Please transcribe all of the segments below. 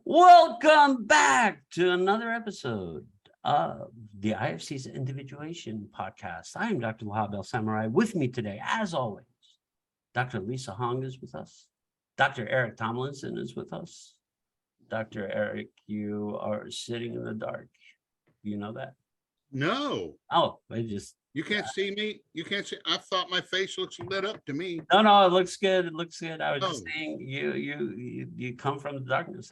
Welcome back to another episode of the IFC's Individuation podcast. I am Dr. Lahab Al-Samarrai. With me today, as always, Dr. Lisa Hong is with us. Dr. Eric Tomlinson is with us. Dr. Eric, you are sitting in the dark. You know that? No. Oh, I just... You can't see me? You can't see? I thought my face looks lit up to me. No, it looks good. It looks good. I was just Oh. saying you come from the darkness.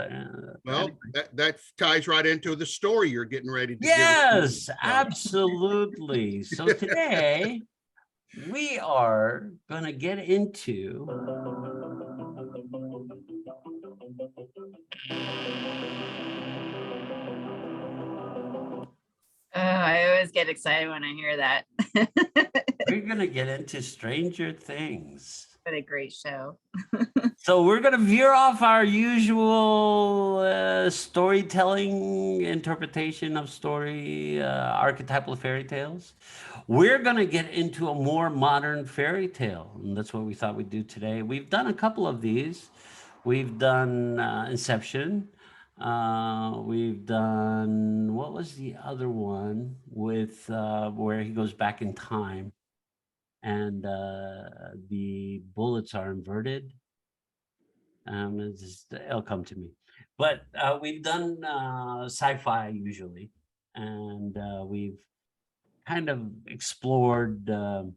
Well, that ties right into the story you're getting ready to Yes, give us. absolutely. So today we are going to get into I always get excited when I hear that. we're going to get into Stranger Things. What a great show. So we're going to veer off our usual storytelling interpretation of story, archetypal fairy tales. We're going to get into a more modern fairy tale. And that's what we thought we'd do today. We've done a couple of these. We've done Inception. We've done, what was the other one with where he goes back in time and the bullets are inverted. It'll come to me. But we've done sci-fi usually, and we've kind of explored the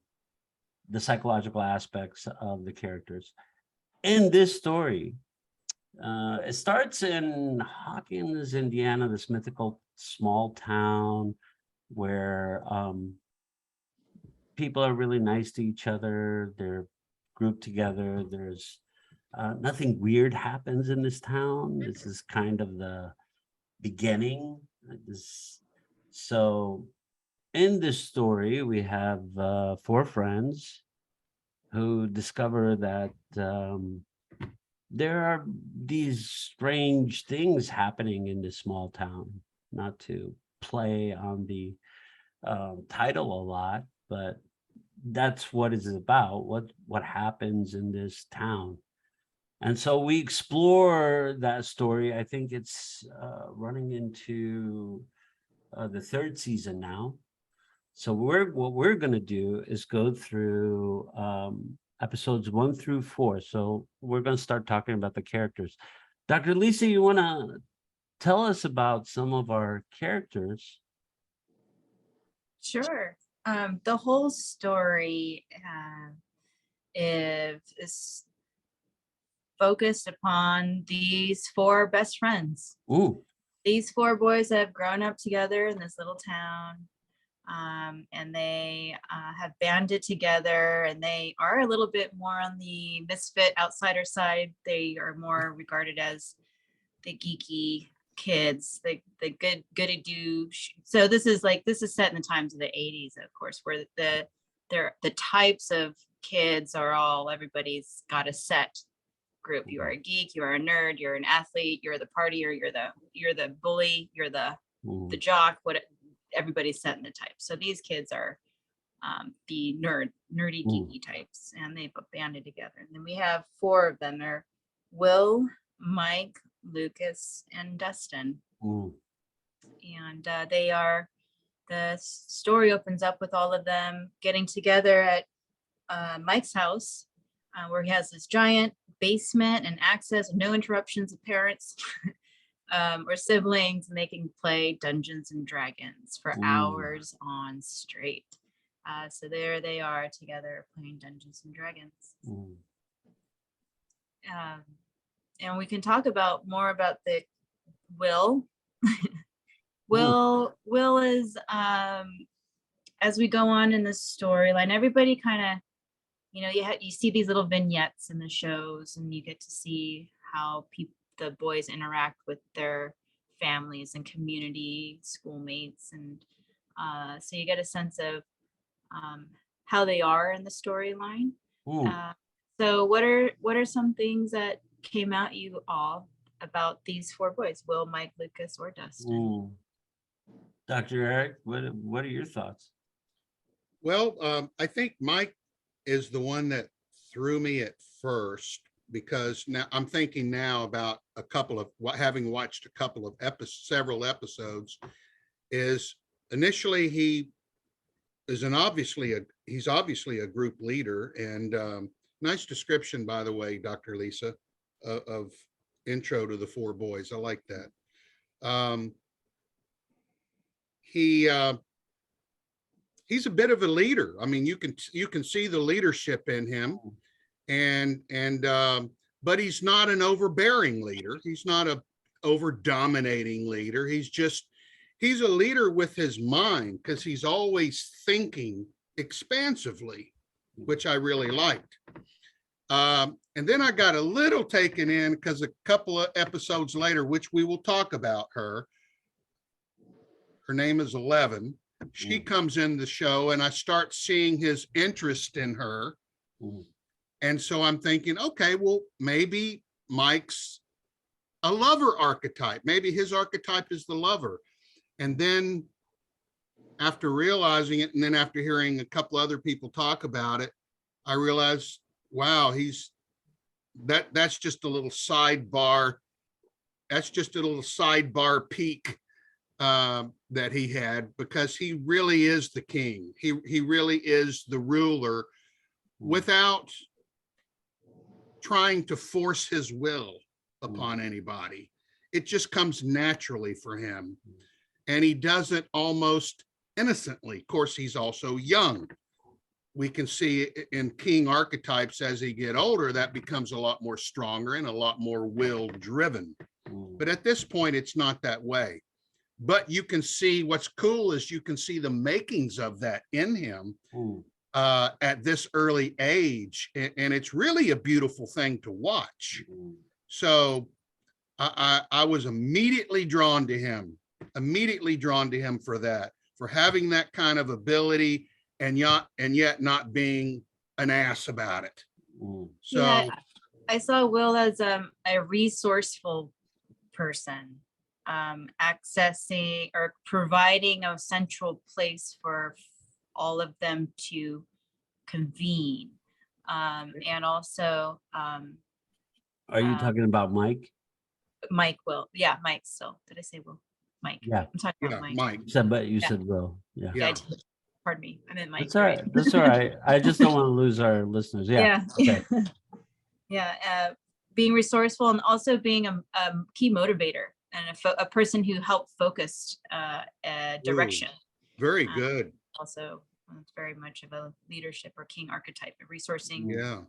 psychological aspects of the characters. In this story, it starts in Hawkins, Indiana, this mythical small town where people are really nice to each other. They're grouped together. There's nothing weird happens in this town. This is kind of the beginning. So in this story, we have 4 friends who discover that there are these strange things happening in this small town. Not to play on the title a lot, but that's what it's about. What happens in this town. And so we explore that story. I think it's running into the 3rd season now. So what we're going to do is go through episodes 1 through 4. So we're going to start talking about the characters. Dr. Lisa, you want to tell us about some of our characters? Sure. The whole story is focused upon these 4 best friends. Ooh. These 4 boys have grown up together in this little town, and they have banded together, and they are a little bit more on the misfit outsider side. They are more regarded as the geeky kids, the goody do. So this is set in the times of the 80s, of course, where the types of kids are all, everybody's got a set group. You are a geek, you are a nerd, you're an athlete, you're the partier, you're the bully, you're the jock. Everybody's set in the type. So these kids are the nerdy geeky types, and they've banded together. And then we have 4 of them. They're Will, Mike, Lucas, and Dustin. And the story opens up with all of them getting together at Mike's house, where he has this giant basement and access, no interruptions of parents or siblings, and they can play Dungeons and Dragons for hours on straight. So there they are together playing Dungeons and Dragons. And we can talk more about the Will. Will is, as we go on in the storyline, everybody kind of, you see these little vignettes in the shows, and you get to see how the boys interact with their families and community, schoolmates, and so you get a sense of how they are in the storyline. So what are some things that came out you all about these 4 boys, Will, Mike, Lucas, or Dustin? Dr. Eric, what are your thoughts? Well, I think Mike is the one that threw me at first, because now I'm thinking now about a couple of having watched a couple of several episodes, is initially he's obviously a group leader, and nice description, by the way, Dr. Lisa, of intro to the four boys. I like that. He's a bit of a leader. I mean, you can see the leadership in him, and but he's not an overbearing leader. He's not a over dominating leader. He's a leader with his mind, because he's always thinking expansively, which I really liked. And then I got a little taken in because a couple of episodes later, which we will talk about her name is 11. She comes in the show, and I start seeing his interest in her. And so I'm thinking, okay, well, maybe Mike's a lover archetype. Maybe his archetype is the lover. And then after realizing it, and then after hearing a couple other people talk about it, I realized, wow, that's just a little sidebar. That's just a little sidebar peak that he had, because he really is the king. He really is the ruler without trying to force his will upon anybody. It just comes naturally for him. And he does it almost innocently. Of course, he's also young. We can see in king archetypes, as he get older, that becomes a lot more stronger and a lot more will driven. But at this point, it's not that way. But you can see, what's cool is you can see the makings of that in him at this early age. And it's really a beautiful thing to watch. So I was immediately drawn to him for that, for having that kind of ability, and yet not being an ass about it. So yeah, I saw Will as a resourceful person, accessing or providing a central place for all of them to convene. And also, Are you talking about Mike? Mike Will. Yeah, Mike still. Did I say Will? Mike. Yeah. I'm talking about Mike. Mike. But you Yeah. said Will. Yeah. Yeah, I did. Pardon me. I meant Mike. That's all right. That's all right. I just don't want to lose our listeners. Yeah. Yeah. Okay. Yeah. Being resourceful, and also being a key motivator, and a person who helped focused direction. Very good. Also, it's very much of a leadership or king archetype of resourcing Yeah.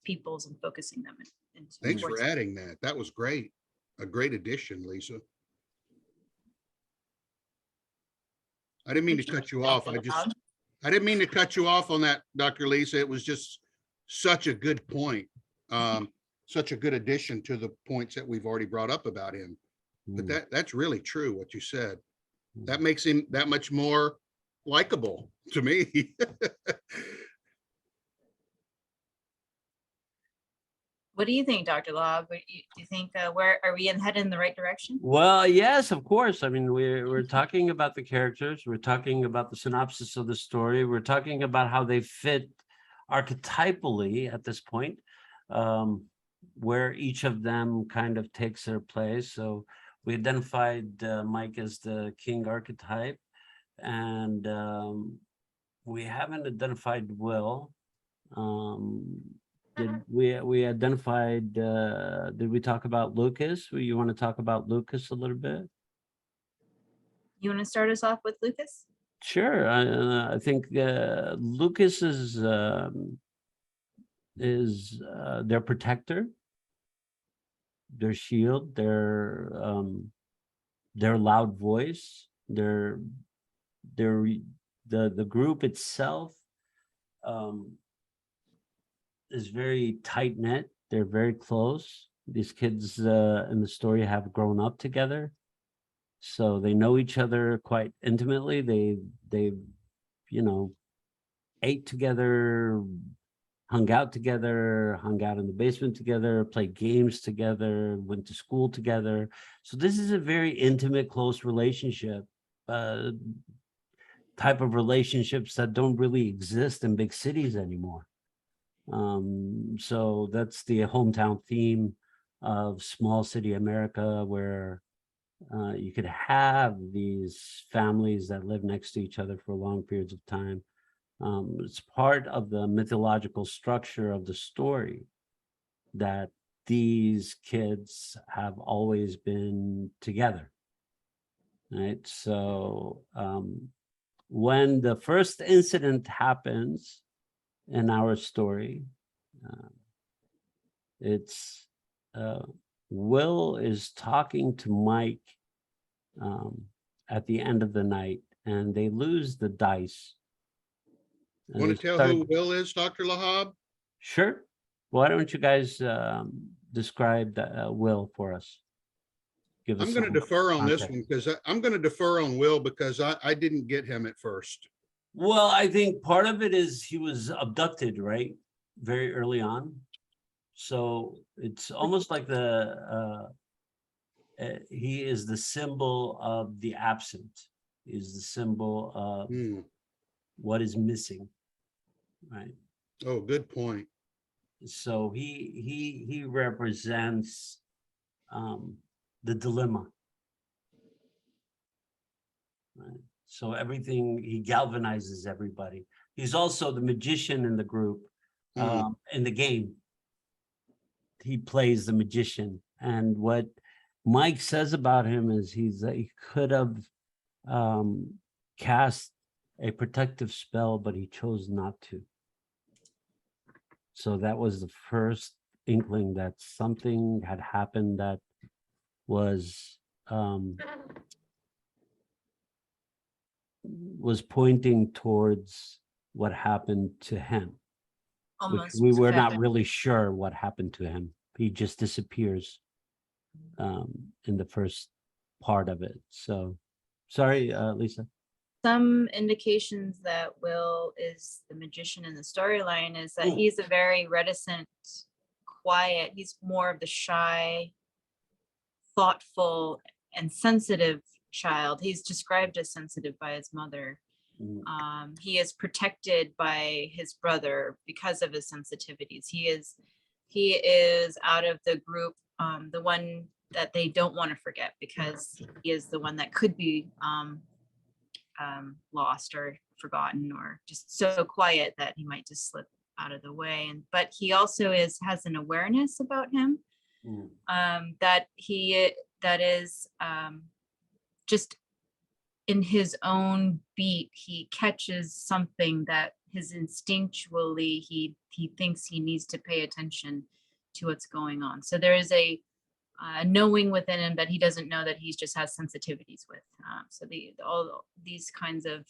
peoples and focusing them. Thanks for adding that. That was great. A great addition, Lisa. I didn't mean to cut you off. I didn't mean to cut you off on that, Dr. Lisa. It was just such a good point. Such a good addition to the points that we've already brought up about him. But that's really true, what you said. That makes him that much more likable to me. What do you think, Dr. Lahab? Do you think where are we headed in the right direction? Well, yes, of course. I mean, we're talking about the characters. We're talking about the synopsis of the story. We're talking about how they fit archetypally at this point, where each of them kind of takes their place. So we identified Mike as the king archetype, and we haven't identified Will. Did we identified, did we talk about Lucas? You want to talk about Lucas a little bit? You want to start us off with Lucas? Sure. I think Lucas is their protector, their shield, their loud voice, the group itself is very tight knit. They're very close. These kids in the story have grown up together, so they know each other quite intimately. They ate together, hung out in the basement together, played games together, went to school together. So this is a very intimate, close relationship, type of relationships that don't really exist in big cities anymore. So that's the hometown theme of small city America, where you could have these families that live next to each other for long periods of time. It's part of the mythological structure of the story that these kids have always been together, right? So when the first incident happens in our story, it's Will is talking to Mike at the end of the night, and they lose the dice. And Want they to tell start- who Will is, Dr. Lahab? Sure. Why don't you guys describe Will for us? Give us I'm going to some defer on this context. one because I'm going to defer on Will because I didn't get him at first. Well, I think part of it is he was abducted, right? Very early on. So it's almost like he is the symbol of the absent, is the symbol of Hmm. what is missing, right? Oh, good point. So he represents the dilemma, right? So everything, he galvanizes everybody. He's also the magician in the group, in the game. He plays the magician, and what Mike says about him is he could have cast a protective spell, but he chose not to. So that was the first inkling that something had happened that was pointing towards what happened to him, which Almost we were not prophetic. really sure what happened to him. He just disappears in the first part of it. So sorry, Lisa. Some indications that Will is the magician in the storyline is that Mm. he's a very reticent, quiet, he's more of the shy, thoughtful, and sensitive child. He's described as sensitive by his mother. Mm. He is protected by his brother because of his sensitivities. He is out of the group, the one that they don't want to forget, because he is the one that could be lost or forgotten, or just so quiet that he might just slip out of the way. And but he also has an awareness about him, Mm. that is just in his own beat. He catches something that his instinctually he thinks he needs to pay attention to what's going on. So there is a knowing within him that he doesn't know that he just has sensitivities with. So all these kinds of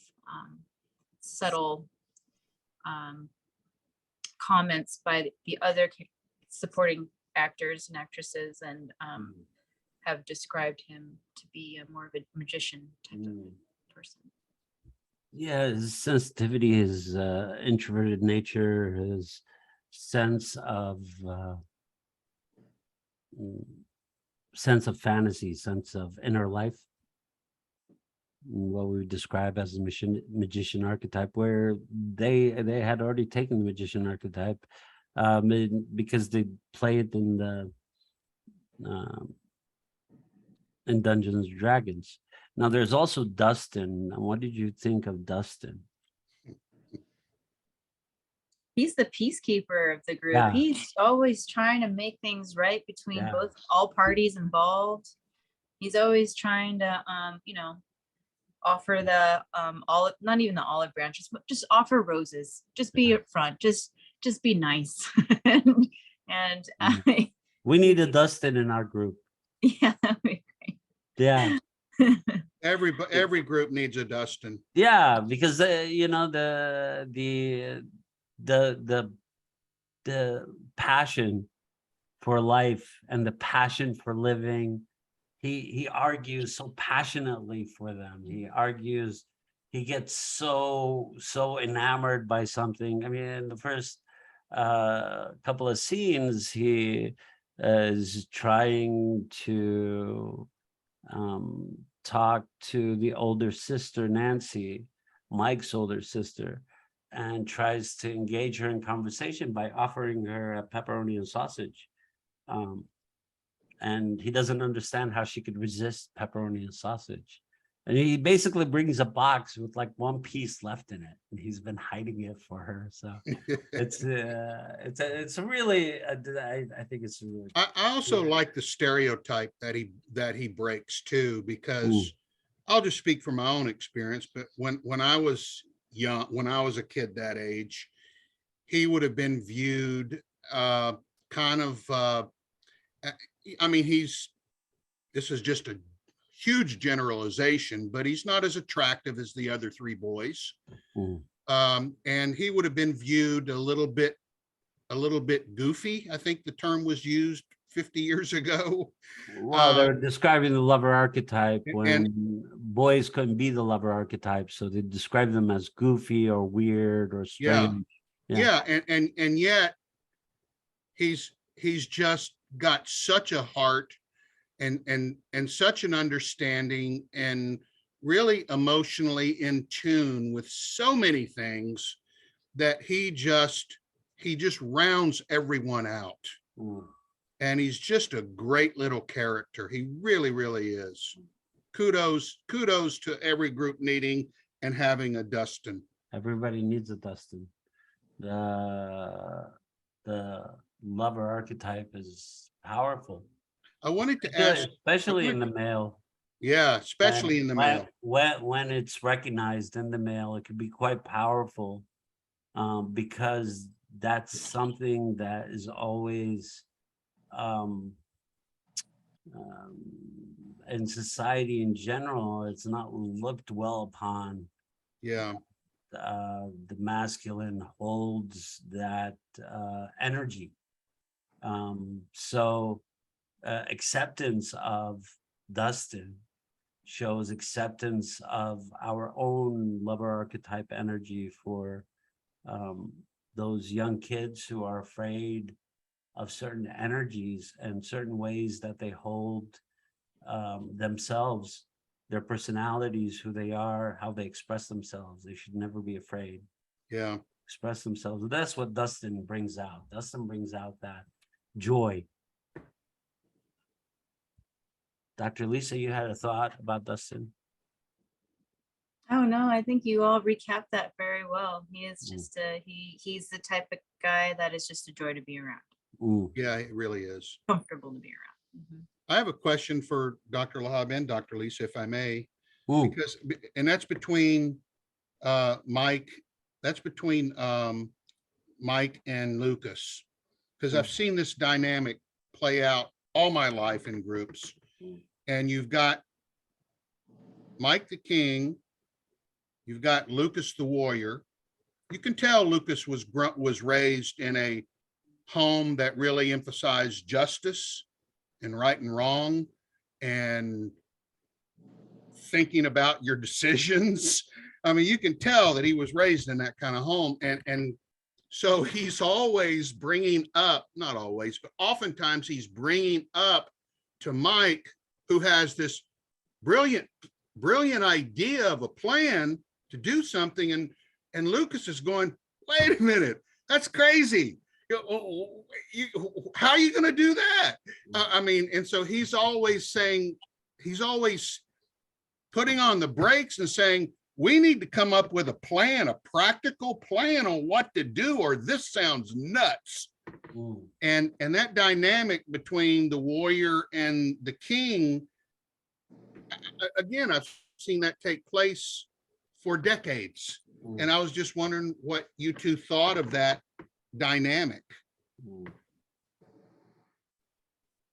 subtle comments by the other supporting actors and actresses, and have described him to be more of a magician type of person. Yeah, his sensitivity, his introverted nature, his sense of fantasy, sense of inner life, what we would describe as a magician archetype, where they had already taken the magician archetype because they play it in the in Dungeons and Dragons. Now there's also Dustin. What did you think of Dustin? He's the peacekeeper of the group. Yeah. He's always trying to make things right between Yeah. all parties involved. He's always trying to offer the olive, not even the olive branches, but just offer roses. Just be upfront. Just be nice. and We need a Dustin in our group. yeah, that'd be Yeah. Every group needs a Dustin. Yeah, because the passion for life and the passion for living, he argues so passionately for them. He gets so enamored by something. I mean, in the first couple of scenes, he is trying to talk to the older sister, Nancy, Mike's older sister, and tries to engage her in conversation by offering her a pepperoni and sausage. And he doesn't understand how she could resist pepperoni and sausage. And he basically brings a box with like one piece left in it, and he's been hiding it for her. So it's a really I think it's a really I also like the stereotype that he breaks too, because I'll just speak from my own experience. But when I was young, when I was a kid that age, he would have been viewed kind of. I mean, this is just a huge generalization, but he's not as attractive as the other three boys. And he would have been viewed a little bit goofy. I think the term was used 50 years ago. Well, they're describing the lover archetype when and- boys couldn't be the lover archetype, so they describe them as goofy or weird or strange. And yet he's just got such a heart and such an understanding, and really emotionally in tune with so many things, that he just rounds everyone out. And he's just a great little character. He really, really is. Kudos to every group needing and having a Dustin. Everybody needs a Dustin. The lover archetype is powerful. I wanted to ask, especially in the male. Yeah, especially in the male. When it's recognized in the male, it can be quite powerful, because that's something that is always in society in general, it's not looked well upon. Yeah. The masculine holds that energy. So acceptance of Dustin shows acceptance of our own lover archetype energy for those young kids who are afraid of certain energies and certain ways that they hold themselves, their personalities, who they are, how they express themselves. They should never be afraid. Yeah. Express themselves. That's what Dustin brings out. Dustin brings out that joy. Dr. Lisa, you had a thought about Dustin? Oh no, I think you all recapped that very well. He is just he's the type of guy that is just a joy to be around. Yeah, it really is. Comfortable to be around. I have a question for Dr. Lahab and Dr. Lisa, if I may, because, and that's between Mike and Lucas, because I've seen this dynamic play out all my life in groups. And you've got Mike the king, you've got Lucas the warrior. You can tell Lucas was raised in a home that really emphasized justice and right and wrong, and thinking about your decisions. I mean, you can tell that he was raised in that kind of home. And so he's always bringing up, not always, but oftentimes he's bringing up to Mike, who has this brilliant idea of a plan to do something. And Lucas is going, wait a minute, that's crazy. How are you going to do that? I mean, and so he's always putting on the brakes and saying, we need to come up with a plan, a practical plan on what to do, or this sounds nuts. And that dynamic between the warrior and the king, again, I've seen that take place for decades. And I was just wondering what you two thought of that dynamic.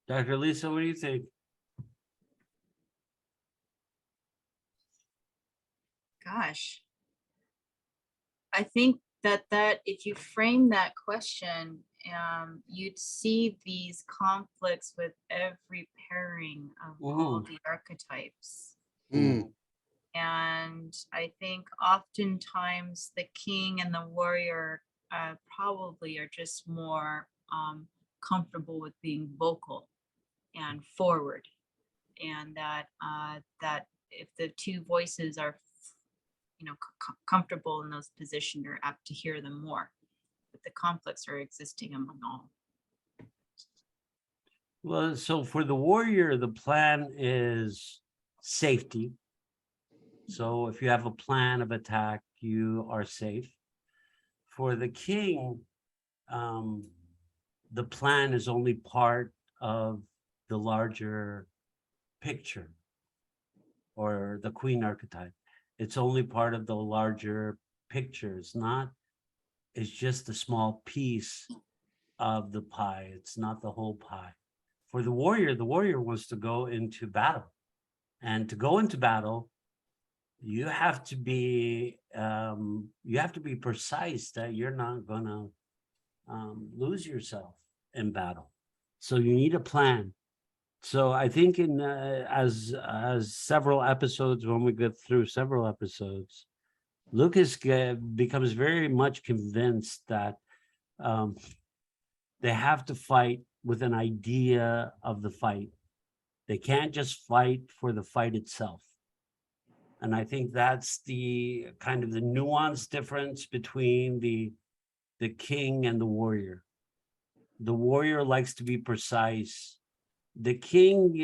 Dr. Lisa, what do you think? Gosh, I think that if you frame that question, you'd see these conflicts with every pairing of all the archetypes. And I think oftentimes the king and the warrior probably are just more comfortable with being vocal and forward, and that if the two voices are comfortable in those positions, you're apt to hear them more. But the conflicts are existing among all. Well, so for the warrior, the plan is safety. So if you have a plan of attack, you are safe. For the king, the plan is only part of the larger picture, or the queen archetype. It's only part of the larger picture. It's just a small piece of the pie. It's not the whole pie. For the warrior wants to go into battle. And to go into battle, you have to be precise that you're not gonna lose yourself in battle. So you need a plan. So I think as several episodes, when we get through several episodes, Lucas becomes very much convinced that they have to fight with an idea of the fight. They can't just fight for the fight itself. And I think that's the kind of the nuanced difference between the king and the warrior. The warrior likes to be precise. The king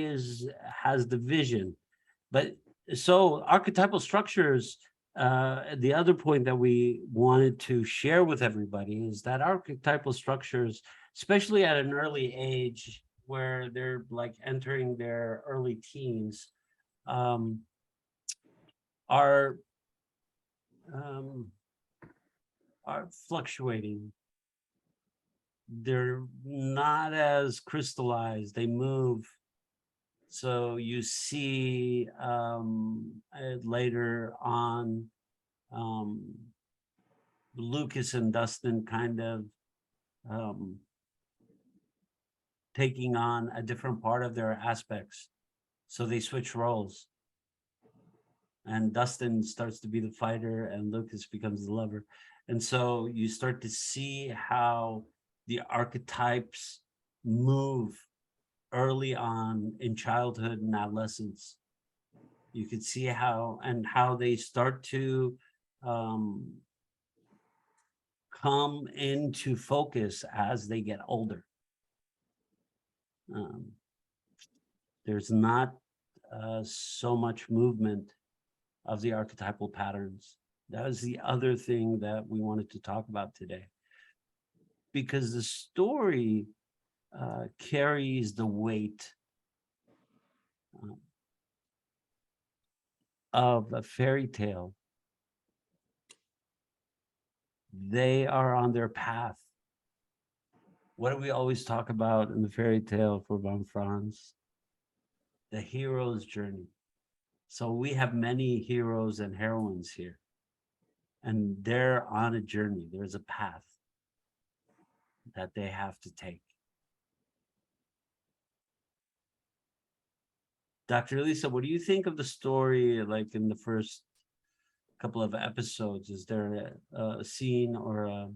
has the vision. But so archetypal structures, the other point that we wanted to share with everybody is that archetypal structures, especially at an early age where they're like entering their early teens, are fluctuating. They're not as crystallized. They move. So you see later on, Lucas and Dustin kind of taking on a different part of their aspects. So they switch roles. And Dustin starts to be the fighter and Lucas becomes the lover. And so you start to see how the archetypes move early on in childhood and adolescence. You can see how they start to come into focus as they get older. There's not so much movement of the archetypal patterns. That is the other thing that we wanted to talk about today, because the story carries the weight of a fairy tale. They are on their path. What do we always talk about in the fairy tale for von Franz? The hero's journey. So we have many heroes and heroines here, and they're on a journey. There's a path that they have to take. Dr. Lisa, what do you think of the story, like in the first couple of episodes? Is there a scene or a...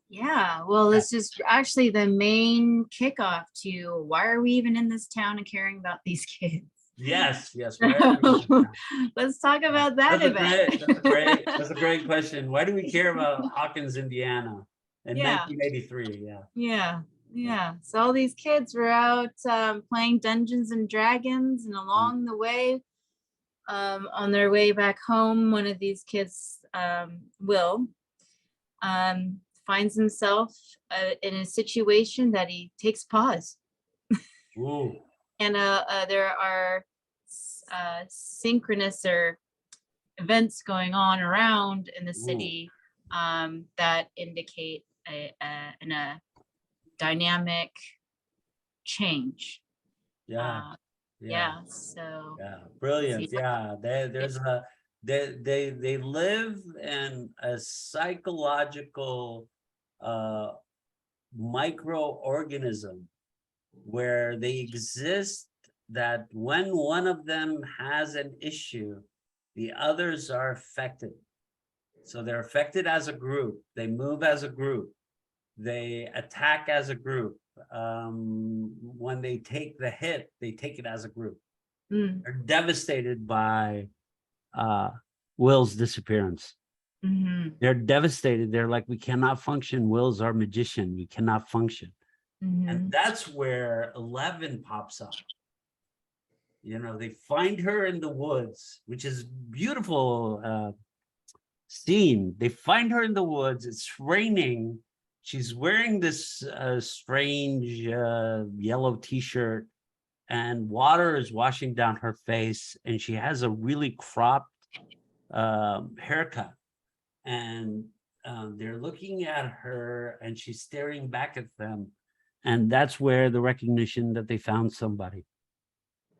Yeah, well, this is actually the main kickoff to why are we even in this town and caring about these kids? Yes. Let's talk about that event. That's a great question. Why do we care about Hawkins, Indiana in 1983? Yeah. So all these kids were out playing Dungeons and Dragons, and along the way, on their way back home, one of these kids, Will, finds himself in a situation that he takes pause. Ooh. And there are synchronous or events going on around in the city that indicate a dynamic change. So Brilliant. They live in a psychological microorganism where they exist, that when one of them has an issue, the others are affected. So they're affected as a group. They move as a group. They attack as a group. When they take the hit, they take it as a group. They're devastated by Will's disappearance. Mhm. They're devastated. They're like, we cannot function. Will's our magician. We cannot function. And Mhm. that's where 11 pops up. You know, they find her in the woods, which is beautiful scene. They find her in the woods. It's raining. She's wearing this strange yellow t-shirt, and water is washing down her face, and she has a really cropped haircut. And they're looking at her, and she's staring back at them. And that's where the recognition that they found somebody,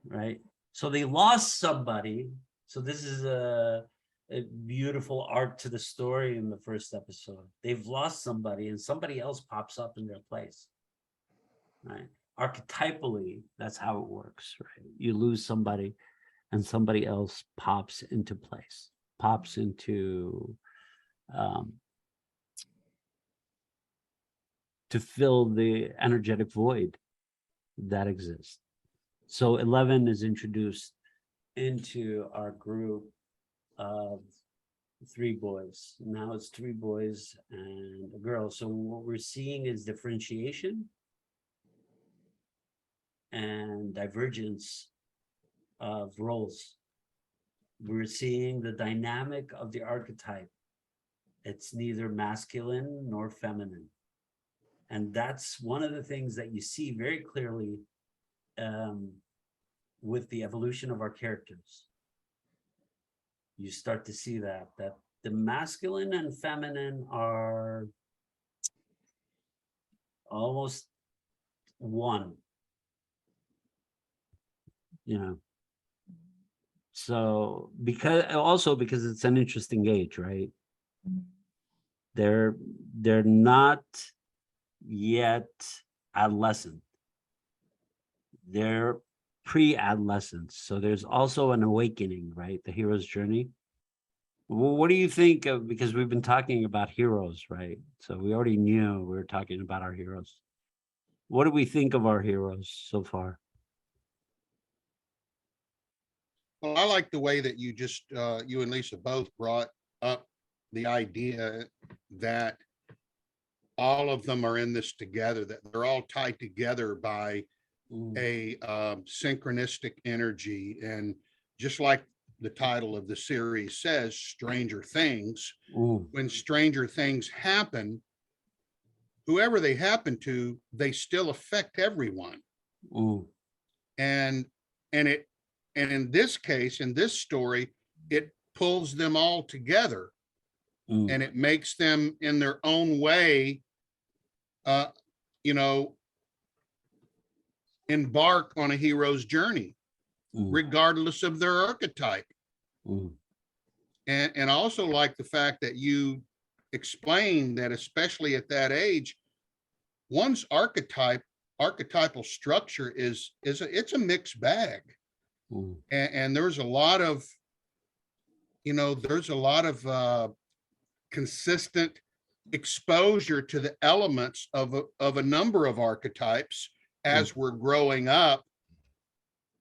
right? So they lost somebody. So this is a beautiful arc to the story in the first episode. They've lost somebody, and somebody else pops up in their place, right? Archetypally, that's how it works, right? You lose somebody, and somebody else pops into place, pops into to fill the energetic void that exists. So 11 is introduced into our group of 3 boys. Now it's 3 boys and a girl. So what we're seeing is differentiation and divergence of roles. We're seeing the dynamic of the archetype. It's neither masculine nor feminine. And that's one of the things that you see very clearly with the evolution of our characters. You start to see that the masculine and feminine are almost one, you know. So because it's an interesting age, right? They're not yet adolescent. They're pre-adolescence. So there's also an awakening, right? The hero's journey. Well, what do you think of, because we've been talking about heroes, right? So we already knew we were talking about our heroes. What do we think of our heroes so far? Well, I like the way that you and Lisa both brought up the idea that all of them are in this together, that they're all tied together by a synchronistic energy. And just like the title of the series says, Stranger Things, when stranger things happen, whoever they happen to, they still affect everyone. And in this case, in this story, it pulls them all together and it makes them in their own way, you know, embark on a hero's journey, regardless of their archetype. And also like the fact that you explained that, especially at that age, one's archetypal structure it's a mixed bag. And there's a lot of, consistent exposure to the elements of a number of archetypes. As we're growing up,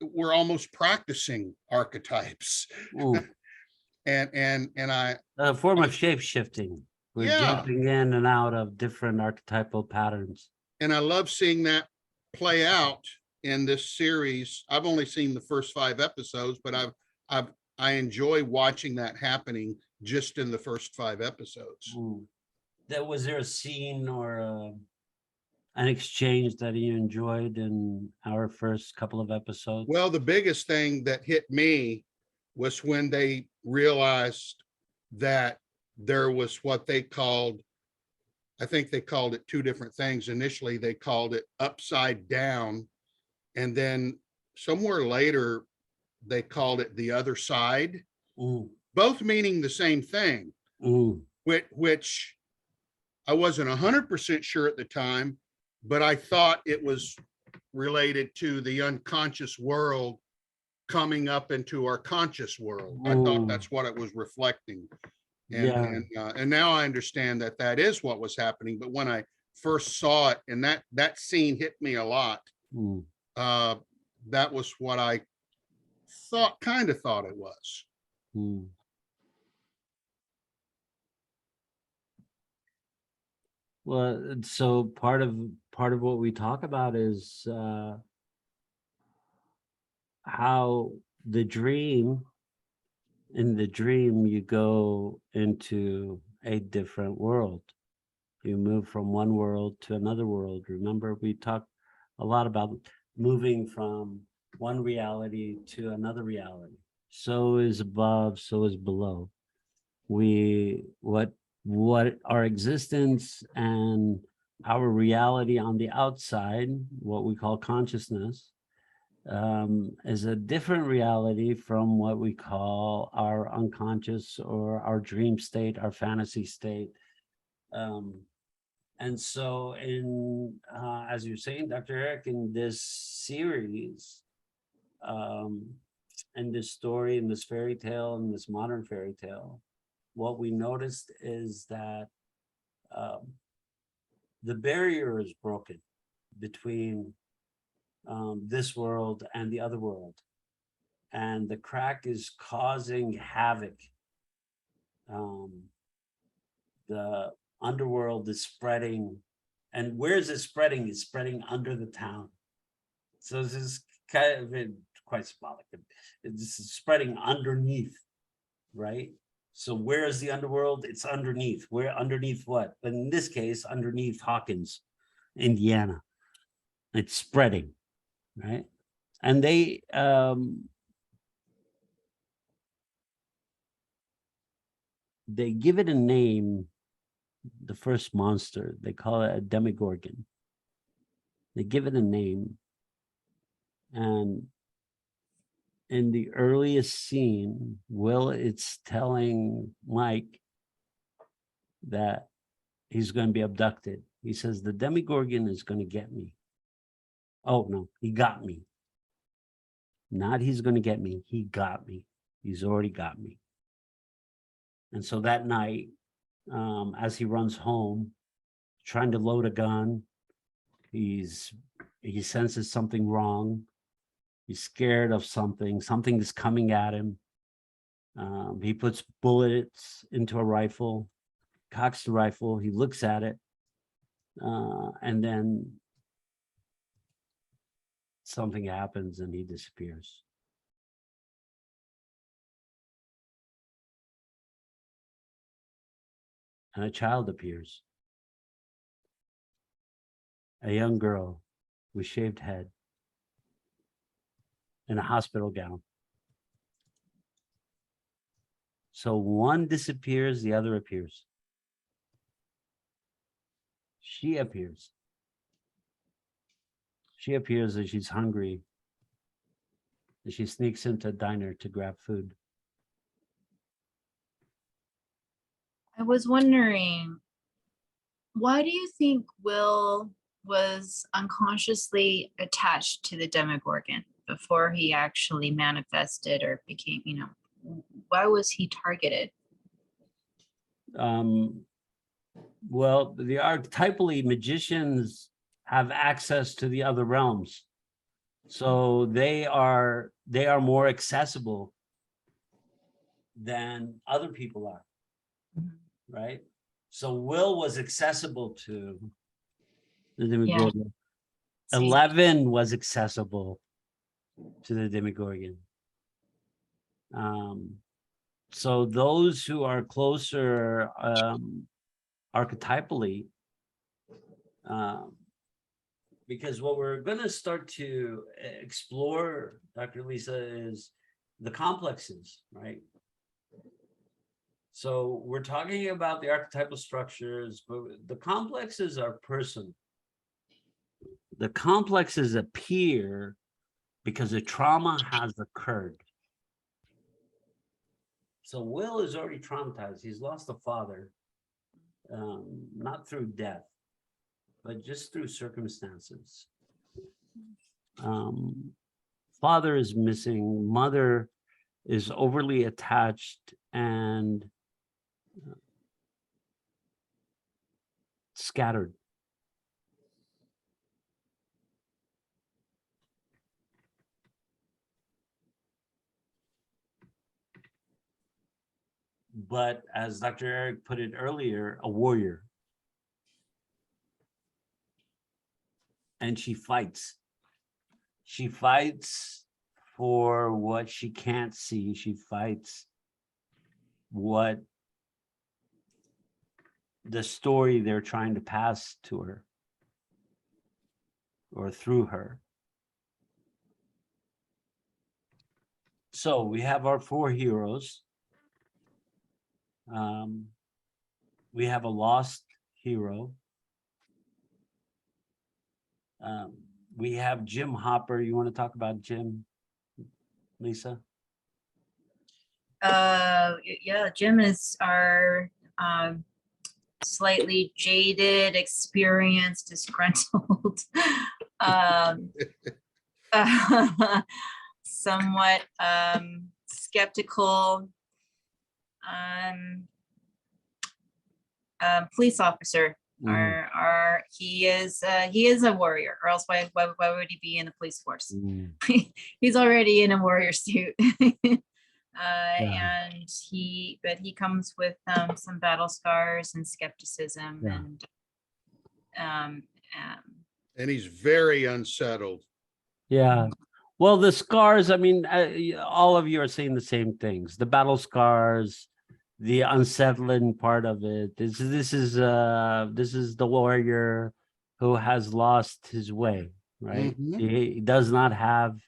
we're almost practicing archetypes. and I A form of shape shifting. We're jumping in and out of different archetypal patterns. And I love seeing that play out in this series. I've only seen the first 5 episodes, but I enjoy watching that happening just in the first 5 episodes. Was there a scene or an exchange that you enjoyed in our first couple of episodes? Well, the biggest thing that hit me was when they realized that there was what they called, I think they called it 2 different things. Initially, they called it upside down. And then somewhere later, they called it the other side, both meaning the same thing, which I wasn't 100% sure at the time, but I thought it was related to the unconscious world coming up into our conscious world. I thought that's what it was reflecting. And now I understand that that is what was happening. But when I first saw it, and that scene hit me a lot, that was what I thought it was. Well, so part of what we talk about is how the dream, in the dream, you go into a different world. You move from one world to another world. Remember, we talked a lot about moving from one reality to another reality. So is above, so is below. What our existence and our reality on the outside, what we call consciousness, is a different reality from what we call our unconscious or our dream state, our fantasy state. And so as you're saying, Dr. Eric, in this series, in this story, in this fairy tale, in this modern fairy tale, what we noticed is that the barrier is broken between this world and the other world. And the crack is causing havoc. The underworld is spreading. And where is it spreading? It's spreading under the town. So this is kind of quite symbolic. It's spreading underneath, right? So where is the underworld? It's underneath. Where underneath what? But in this case, underneath Hawkins, Indiana. It's spreading, right? And they give it a name, the first monster. They call it a Demogorgon. They give it a name. And in the earliest scene, it's telling Mike that he's going to be abducted. He says, the Demogorgon is going to get me. Oh, no, he got me. Not he's going to get me. He got me. He's already got me. And so that night, as he runs home, trying to load a gun, he senses something wrong. He's scared of something. Something is coming at him. He puts bullets into a rifle, cocks the rifle. He looks at it, and then something happens and he disappears. And a child appears. A young girl with shaved head in a hospital gown. So one disappears, the other appears. She appears. She appears as she's hungry. And she sneaks into a diner to grab food. I was wondering, why do you think Will was unconsciously attached to the Demogorgon before he actually manifested or became, why was he targeted? Well, the archetypally magicians have access to the other realms. So they are more accessible than other people are, right? So Will was accessible to the Demogorgon. Yeah. 11 was accessible to the Demogorgon. So those who are closer archetypally, because what we're going to start to explore, Dr. Lisa, is the complexes, right? So we're talking about the archetypal structures, but the complexes are personal. The complexes appear because a trauma has occurred. So Will is already traumatized. He's lost a father, not through death, but just through circumstances. Father is missing. Mother is overly attached and scattered. But as Dr. Eric put it earlier, a warrior. and she fights. She fights for what she can't see. She fights what the story they're trying to pass to her or through her. So we have our four heroes. We have a lost hero. We have Jim Hopper. You want to talk about Jim, Lisa? Yeah, Jim is our slightly jaded, experienced, disgruntled, somewhat skeptical police officer. He is a warrior, or else why would he be in the police force? He's already in a warrior suit. And he comes with some battle scars and skepticism, And he's very unsettled. Yeah. Well, the scars, I mean, all of you are saying the same things. The battle scars, the unsettling part of it. This is the warrior who has lost his way, right? Mhm. He does not have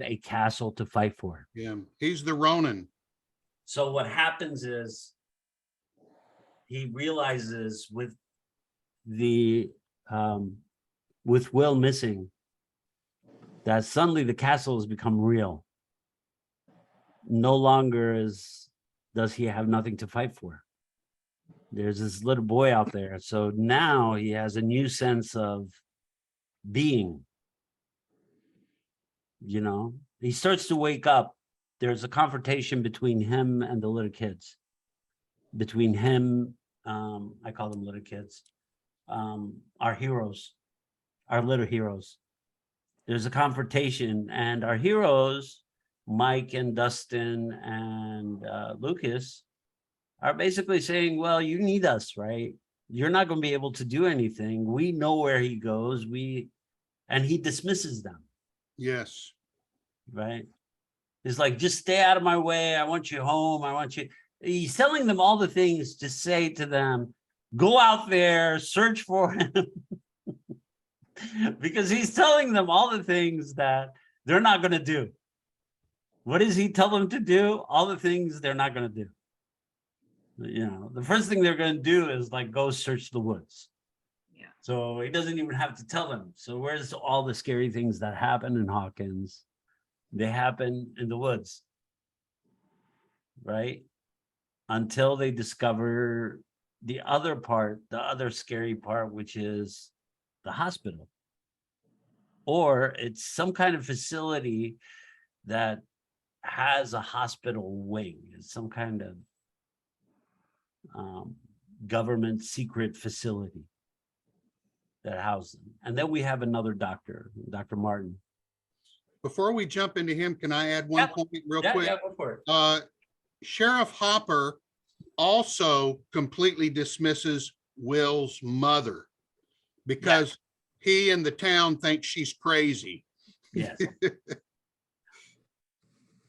a castle to fight for. Yeah, he's the Ronin. So what happens is he realizes with Will missing, that suddenly the castle has become real. No longer does he have nothing to fight for. There's this little boy out there. So now he has a new sense of being. You know, he starts to wake up. There's a confrontation between him and the little kids. Between him, I call them little kids, our heroes, our little heroes. There's a confrontation, and our heroes, Mike and Dustin and Lucas, are basically saying, well, you need us, right? You're not going to be able to do anything. We know where he goes. And he dismisses them. Yes. Right. It's like, just stay out of my way. I want you home. I want you. He's telling them all the things to say to them. Go out there, search for him. Because he's telling them all the things that they're not going to do. What does he tell them to do? All the things they're not going to do. You know, the first thing they're going to do is like go search the woods. Yeah. So he doesn't even have to tell them. So where's all the scary things that happen in Hawkins? They happen in the woods, right? Until they discover the other part, the other scary part, which is the hospital. Or it's some kind of facility that has a hospital wing. It's some kind of government secret facility that houses them. And then we have another doctor, Dr. Martin. Before we jump into him, can I add one point real quick? Yeah, go for it. Sheriff Hopper also completely dismisses Will's mother because he and the town think she's crazy. Yes.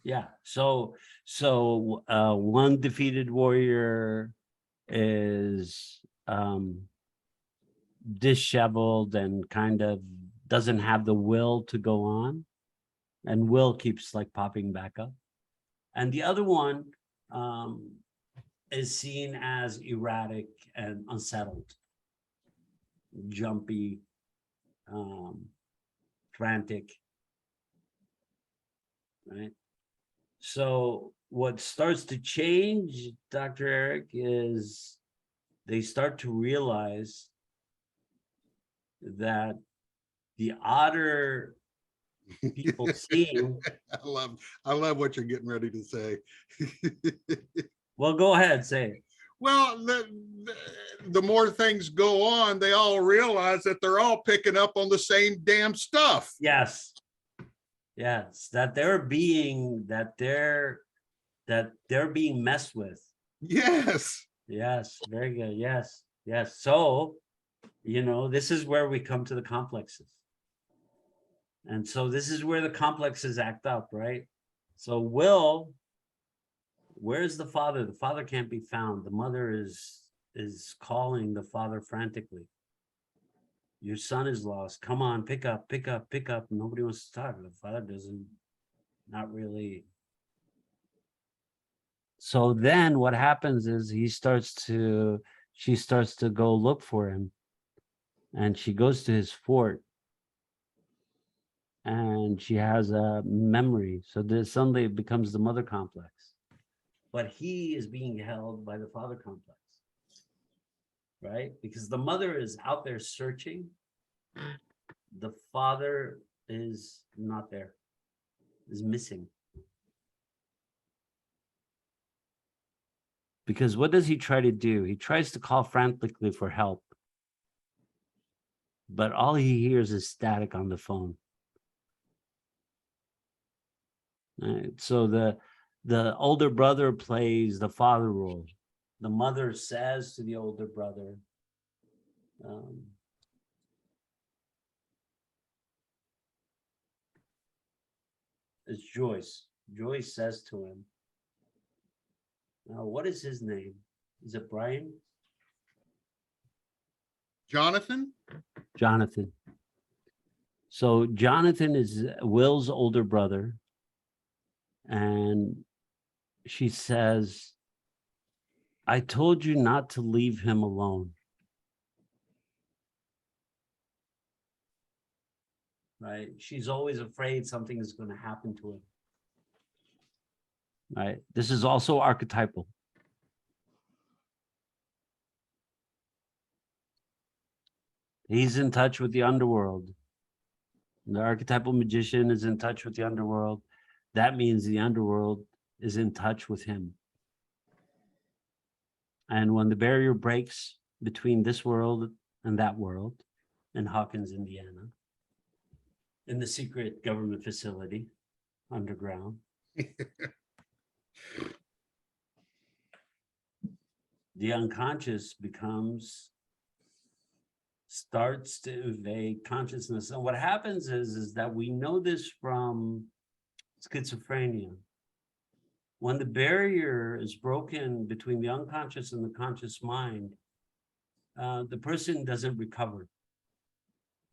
Yeah. So one defeated warrior is disheveled and kind of doesn't have the will to go on, and Will keeps like popping back up, and the other one is seen as erratic and unsettled, jumpy, frantic, right? So what starts to change, Dr. Eric, is they start to realize that the odder people seeing. I love what you're getting ready to say. Well, go ahead, say it. Well, the more things go on, they all realize that they're all picking up on the same damn stuff. Yes. Yes, that they're being messed with. Yes. Yes, very good. Yes. So You know, this is where we come to the complexes. And so this is where the complexes act up, right? So Will, where's the father? The father can't be found. The mother is calling the father frantically. Your son is lost. Come on, pick up, pick up, pick up. Nobody wants to talk. The father doesn't, not really. So then what happens is she starts to go look for him. And she goes to his fort. And she has a memory. So this suddenly it becomes the mother complex. But he is being held by the father complex. Right? Because the mother is out there searching. The father is not there, is missing. Because what does he try to do? He tries to call frantically for help. But all he hears is static on the phone. Right? So the older brother plays the father role. The mother says to the older brother, it's Joyce. Joyce says to him, now what is his name? Is it Brian? Jonathan? Jonathan. So Jonathan is Will's older brother. And she says, I told you not to leave him alone. Right? She's always afraid something is going to happen to him. Right? This is also archetypal. He's in touch with the underworld. The archetypal magician is in touch with the underworld. That means the underworld is in touch with him. And when the barrier breaks between this world and that world, in Hawkins, Indiana, in the secret government facility underground, the unconscious starts to invade consciousness. And what happens is that we know this from schizophrenia. When the barrier is broken between the unconscious and the conscious mind, the person doesn't recover.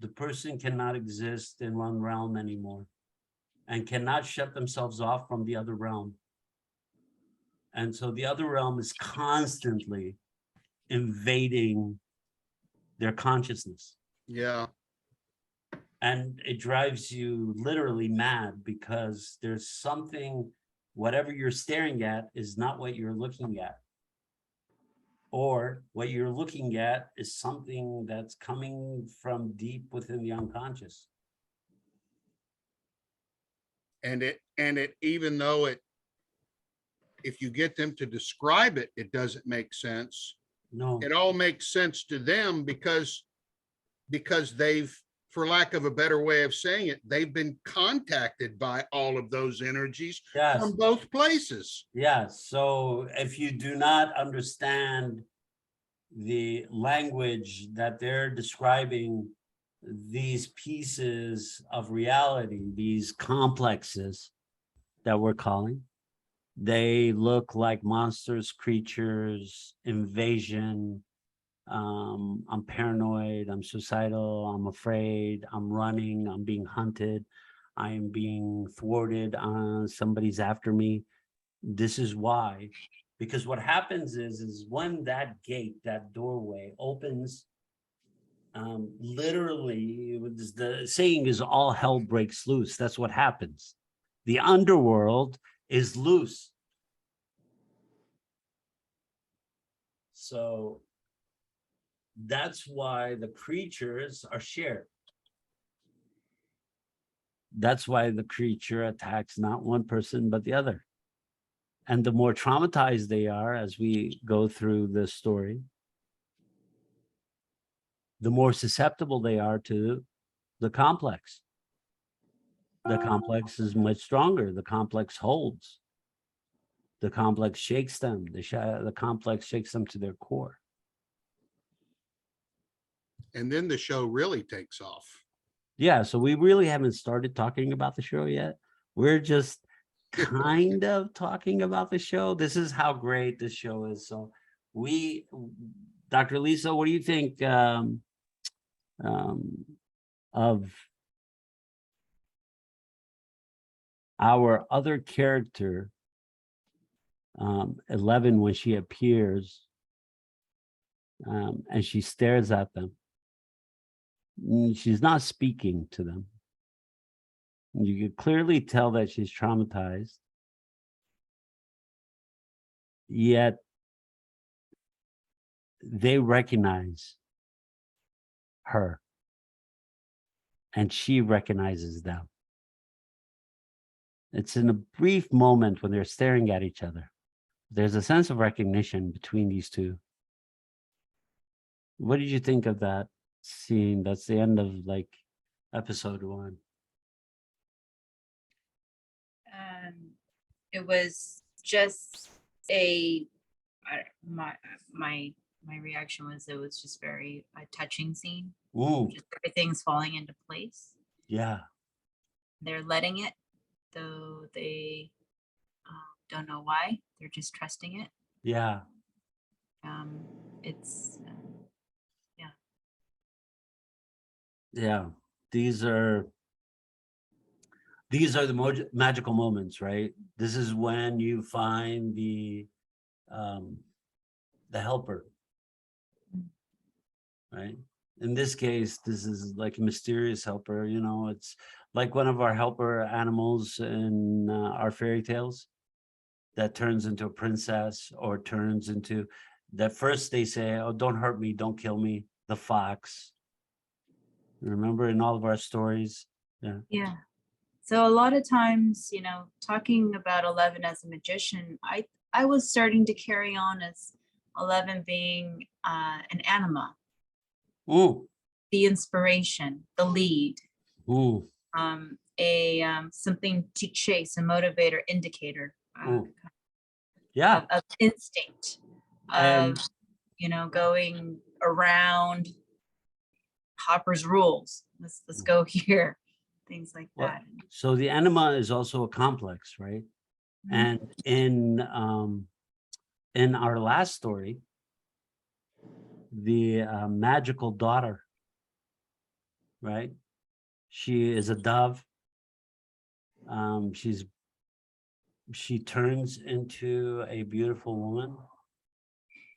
The person cannot exist in one realm anymore and cannot shut themselves off from the other realm. And so the other realm is constantly invading their consciousness. Yeah. And it drives you literally mad because there's something, whatever you're staring at is not what you're looking at. Or what you're looking at is something that's coming from deep within the unconscious. And it, even though if you get them to describe it, it doesn't make sense. No. It all makes sense to them because they've, for lack of a better way of saying it, they've been contacted by all of those energies from both places. Yes. So if you do not understand the language that they're describing these pieces of reality, these complexes that we're calling, they look like monsters, creatures, invasion. I'm paranoid, I'm suicidal, I'm afraid, I'm running, I'm being hunted, I'm being thwarted, somebody's after me. This is why, because what happens is when that gate, that doorway opens, literally, the saying is all hell breaks loose. That's what happens. The underworld is loose. So that's why the creatures are shared. That's why the creature attacks not one person, but the other. And the more traumatized they are as we go through the story, the more susceptible they are to the complex. The complex is much stronger. The complex holds. The complex shakes them. The complex shakes them to their core. And then the show really takes off. Yeah, so we really haven't started talking about the show yet. We're just kind of talking about the show. This is how great this show is. So Dr. Lisa, what do you think of our other character, 11, when she appears and she stares at them? She's not speaking to them. You could clearly tell that she's traumatized. Yet they recognize her and she recognizes them. It's in a brief moment when they're staring at each other. There's a sense of recognition between these two. What did you think of that scene? That's the end of like episode 1. It was just my reaction was it was just very a touching scene. Ooh, Just everything's falling into place. yeah, They're letting it, though they don't know why. They're just trusting it. yeah. It's Yeah, these are the magical moments, right? This is when you find the helper, right? In this case, this is like a mysterious helper. You know, it's like one of our helper animals in our fairy tales that turns into a princess or turns into that. First they say, "Oh, don't hurt me, don't kill me." The fox. Remember in all of our stories? yeah. So a lot of times, talking about 11 as a magician, I was starting to carry on as 11 being an anima, Ooh, the inspiration, the lead, ooh, something to chase, a motivator, indicator ooh. Yeah. of instinct, And of going around Hopper's rules. Let's go here, things like well, that. so the anima is also a complex, right? Mhm. And in our last story, the magical daughter, right? She is a dove. She turns into a beautiful woman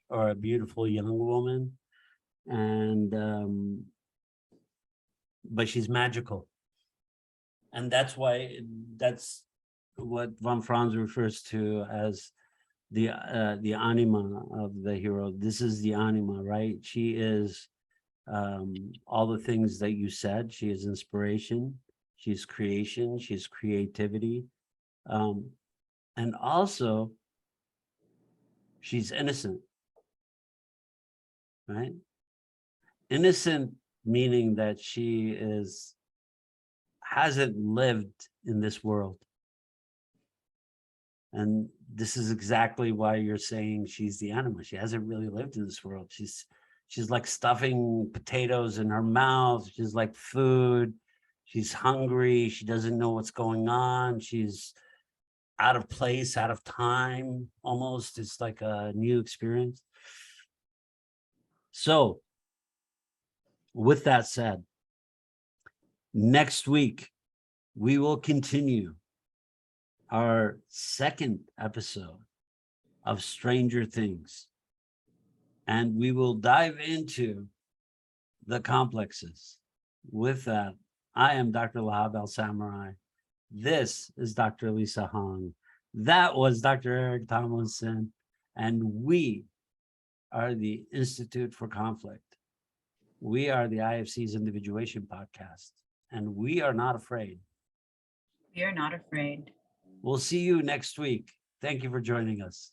or a beautiful young woman, and but she's magical, and that's what von Franz refers to as the anima of the hero. This is the anima, right? She is all the things that you said. She is inspiration, she's creation, she's creativity, and also she's innocent, right? Innocent meaning that she hasn't lived in this world. And this is exactly why you're saying she's the anima. She hasn't really lived in this world. She's like stuffing potatoes in her mouth. She's like food. She's hungry. She doesn't know what's going on. She's out of place, out of time, almost. It's like a new experience. So with that said, next week, we will continue our second episode of Stranger Things. And we will dive into the complexes. With that, I am Dr. Lahab Al-Samarrai. This is Dr. Lisa Hong. That was Dr. Eric Tomlinson. And we are the Institute for Conflict. We are the IFC's Individuation podcast. And we are not afraid. We are not afraid. We'll see you next week. Thank you for joining us.